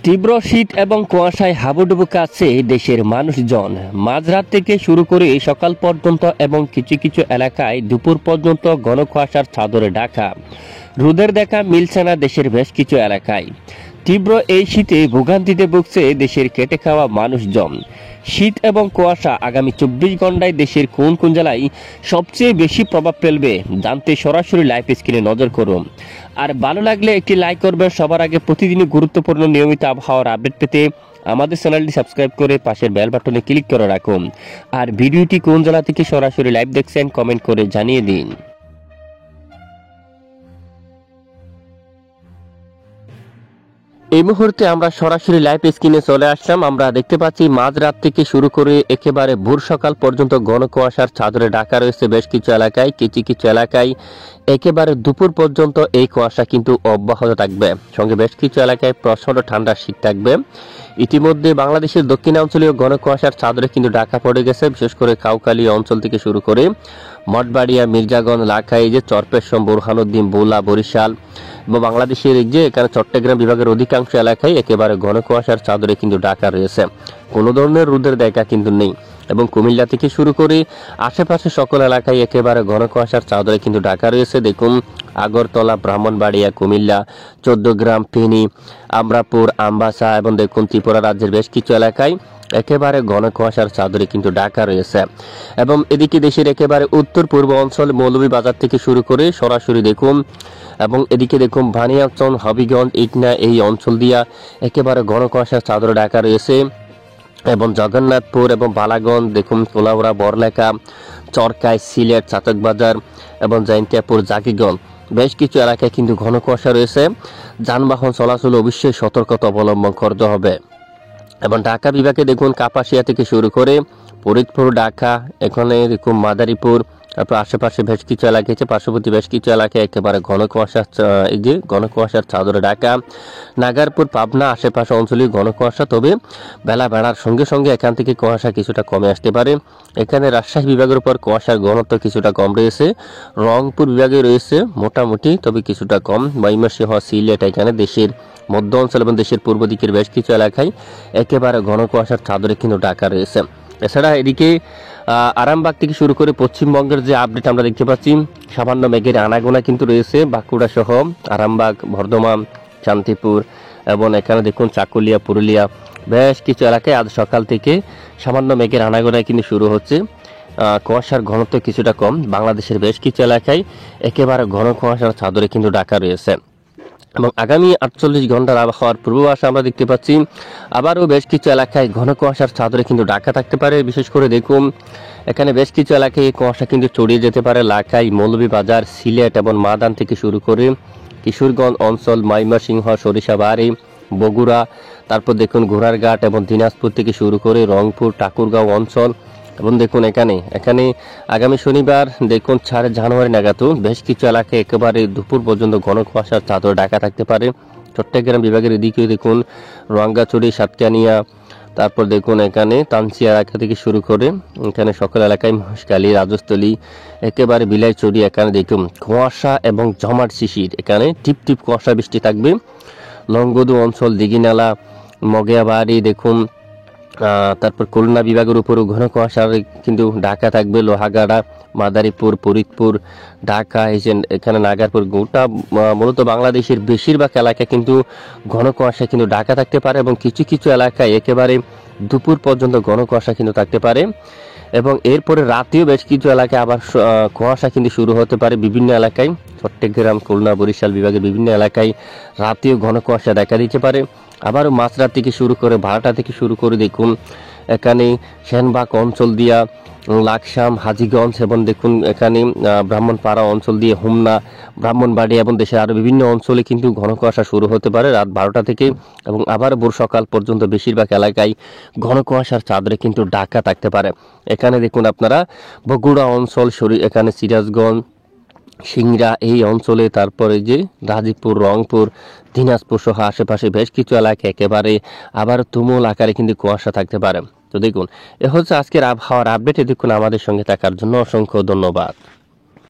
তীব্র শীত এবং কুয়াশায় হাবুডুবু কাটছে দেশের মানুষজন। মাঝরাত থেকে শুরু করে সকাল পর্যন্ত এবং কিছু কিছু এলাকায় দুপুর পর্যন্ত ঘন কুয়াশার চাদরে ঢাকা। রোদের দেখা মিলছে না দেশের বেশ কিছু এলাকায়। তীব্র এই শীতে ভোগান্তিতে ভুগছে দেশের খেটে খাওয়া মানুষজন। শীত এবং কুয়াশা আগামী 24 ঘন্টায় দেশের কোন কোন জেলায় সবচেয়ে বেশি প্রভাব ফেলবে জানতে সরাসরি লাইভ স্ক্রিনে নজর করুন। আর ভালো লাগলে একটি লাইক করবেন। সবার আগে প্রতিদিনই গুরুত্বপূর্ণ নিয়মিত আবহাওয়ার আপডেট পেতে আমাদের চ্যানেলটি সাবস্ক্রাইব করে পাশের বেল বাটনে ক্লিক করে রাখুন। আর ভিডিওটি কোন জেলা থেকে সরাসরি লাইভ দেখছেন কমেন্ট করে জানিয়ে দিন। এই মুহূর্তে আমরা সরাসরি লাইভ স্ক্রিনে চলে আসলাম। আমরা দেখতে পাচ্ছি মাঝরাত থেকে শুরু করে একেবারে ভোর সকাল পর্যন্ত ঘন কুয়াশার চাদরে ঢাকা রয়েছে বেশ কিছু এলাকায়। কিছু কিছু এলাকায় একেবারে দুপুর পর্যন্ত এই কুয়াশা কিন্তু অব্যাহত থাকবে। সঙ্গে বেশ কিছু এলাকায় প্রচন্ড ঠান্ডা শীত থাকবে। ইতিমধ্যে বাংলাদেশের দক্ষিণাঞ্চলীয় ঘন কুয়াশার চাদরে কিন্তু ঢাকা পড়ে গেছে। বিশেষ করে কাউখালী অঞ্চল থেকে শুরু করে মঠবাড়িয়া, মির্জাগঞ্জ, লাখাই, যে চরপেশম, বোরহানুদ্দিন, বোলা, বরিশাল এবং বাংলাদেশের এই যে এখানে চট্টগ্রাম বিভাগের অধিকাংশ এলাকায় একেবারে ঘন কুয়াশার চাদরে কিন্তু ঢাকা রয়েছে। কোনো ধরনের রোদের দেখা কিন্তু নেই। এবং কুমিল্লা থেকে শুরু করে আশেপাশে সকল এলাকায় একেবারে ঘন কুয়াশার চাদরে কিন্তু ঢাকা রয়েছে। দেখুন আগরতলা, ব্রাহ্মণবাড়িয়া, কুমিল্লা, 14 গ্রাম, ফেনী, আমরাপুর, আমবাসা এবং দেখুন ত্রিপুরা রাজ্যের বেশ কিছু এলাকায় একেবারে ঘন কুয়াশার চাদরে কিন্তু ঢাকা রয়েছে। এবং এদিকে দেশের একেবারে উত্তর পূর্ব অঞ্চল মৌলভীবাজার থেকে শুরু করে সরাসরি দেখুন এবং এদিকে দেখুন বানিয়াচং, হবিগঞ্জ, ইটনা এই অঞ্চল দিয়া একেবারে ঘন কুয়াশার চাদরে ঢাকা রয়েছে। এবং জগন্নাথপুর এবং বালাগঞ্জ দেখুন কোলাউড়া, বরলেখা, চরকায়, সিলেট, চাতকবাজার এবং জয়ন্তিয়াপুর, জাকিগঞ্জ বেশ কিছু এলাকায় কিন্তু ঘন কুয়াশা রয়েছে। যানবাহন চলাচল অবশ্যই সতর্কতা অবলম্বন করতে হবে। এবং ঢাকা বিভাগে দেখুন কাপাসিয়া থেকে শুরু করে ফরিদপুর, ঢাকা, এখানে দেখুন মাদারীপুর, তারপর আশেপাশে বেশ কিছু এলাকা আছে, পার্শ্ববর্তী বেশ কিছু এলাকায় একেবারে ঘন কুয়াশার চাদরে ঢাকা। নাগারপুর, পাবনা আশেপাশে অঞ্চলে ঘন কুয়াশা, তবে বেলা বাড়ার সঙ্গে সঙ্গে এখান থেকে কুয়াশা কিছুটা কমে আসতে পারে। এখানে রাজশাহী বিভাগের উপর কুয়াশার ঘনত্ব কিছুটা কম রয়েছে। রংপুর বিভাগে রয়েছে মোটামুটি, তবে কিছুটা কম। ময়মনসিংহ, সিলেট, এখানে দেশের মধ্য অঞ্চল এবং দেশের পূর্ব দিকের বেশ কিছু এলাকায় একেবারে ঘন কুয়াশার চাদরে কিন্তু ঢাকা রয়েছে। এছাড়া এদিকে আরামবাগ থেকে শুরু করে পশ্চিমবঙ্গের যে আপডেট আমরা দেখতে পাচ্ছি, সামান্য মেঘের আনাগোনা কিন্তু রয়েছে বাঁকুড়া সহ আরামবাগ, বর্ধমান, শান্তিপুর এবং এখানে দেখুন চাকুলিয়া, পুরুলিয়া বেশ কিছু এলাকায় আজ সকাল থেকে সামান্য মেঘের আনাগোনা কিন্তু শুরু হচ্ছে। কুয়াশার ঘনত্ব কিছুটা কম। বাংলাদেশের বেশ কিছু এলাকায় একেবারে ঘন কুয়াশার চাদরে কিন্তু ঢাকা রয়েছে। এবং আগামী 48 ঘন্টার আবহাওয়ার পূর্বাভাস আমরা দেখতে পাচ্ছি আবারও বেশ কিছু এলাকায় ঘন কুয়াশার চাদরে কিন্তু ঢাকা থাকতে পারে। বিশেষ করে দেখুন এখানে বেশ কিছু এলাকায় কুয়াশা কিন্তু ছড়িয়ে যেতে পারে। লাখাই, মৌলভীবাজার, সিলেট এবং মাদান থেকে শুরু করে কিশোরগঞ্জ অঞ্চল, ময়মনসিংহ, সরিষাবাড়ি, বগুড়া, তারপর দেখুন ঘোড়ারঘাট এবং দিনাজপুর থেকে শুরু করে রংপুর, ঠাকুরগাঁও অঞ্চল এবং দেখুন এখানে আগামী শনিবার দেখুন 4 জানুয়ারি নাগাদ বেশ কিছু এলাকায় একেবারে দুপুর পর্যন্ত ঘন কুয়াশার চাদর ঢাকা থাকতে পারে। চট্টগ্রাম বিভাগের এদিকে দেখুন রঙ্গাচুরি, সাতকানিয়া, তারপর দেখুন এখানে তানসিয়া এলাকা থেকে শুরু করে এখানে সকল এলাকায় মহেশখালী, রাজস্থলী, একেবারে বিলাইচুরি, এখানে দেখুন কুয়াশা এবং জমাট শিশির, এখানে টিপ টিপ কুয়াশা বৃষ্টি থাকবে। লংগদু অঞ্চল, দিঘিনালা, মগিয়াবাড়ি দেখুন, তারপর খুলনা বিভাগের উপরও ঘন কুয়াশার কিন্তু ঢাকা থাকবে। লোহাগাড়া, মাদারীপুর, ফরিদপুর, ঢাকা, এখানে নাগারপুর, গোটা মূলত বাংলাদেশের বেশিরভাগ এলাকায় কিন্তু ঘন কুয়াশা কিন্তু ঢাকা থাকতে পারে। এবং কিছু কিছু এলাকায় একেবারে দুপুর পর্যন্ত ঘন কুয়াশা কিন্তু থাকতে পারে। এবং এরপরে রাতেও বেশ কিছু এলাকায় আবার কুয়াশা কিন্তু শুরু হতে পারে। বিভিন্ন এলাকায় চট্টগ্রাম, খুলনা, বরিশাল বিভাগের বিভিন্ন এলাকায় রাতেও ঘন কুয়াশা দেখা দিতে পারে। আবারও মাঝরাত থেকে শুরু করে 12টা থেকে শুরু করে দেখুন এখানে সেনবাগ অঞ্চল দিয়া লাকসাম, হাজীগঞ্জ এবং দেখুন এখানে ব্রাহ্মণপাড়া অঞ্চল দিয়ে হোমনা, ব্রাহ্মণবাড়ি এবং দেশের আরও বিভিন্ন অঞ্চলে কিন্তু ঘন কুয়াশা শুরু হতে পারে রাত 12টা থেকে। এবং আবার ভোর সকাল পর্যন্ত বেশিরভাগ এলাকায় ঘন কুয়াশার চাদরে কিন্তু ঢাকা থাকতে পারে। এখানে দেখুন আপনারা বগুড়া অঞ্চল, এখানে সিরাজগঞ্জ, সিংড়া এই অঞ্চলে, তারপরে যে গাজীপুর, রংপুর, দিনাজপুর সহ আশেপাশে বেশ কিছু এলাকায় একেবারে আবার তুমুল আকারে কিন্তু কুয়াশা থাকতে পারে। তো দেখুন এ হচ্ছে আজকের আবহাওয়ার আপডেট। এতক্ষণ আমাদের সঙ্গে থাকার জন্য অসংখ্য ধন্যবাদ।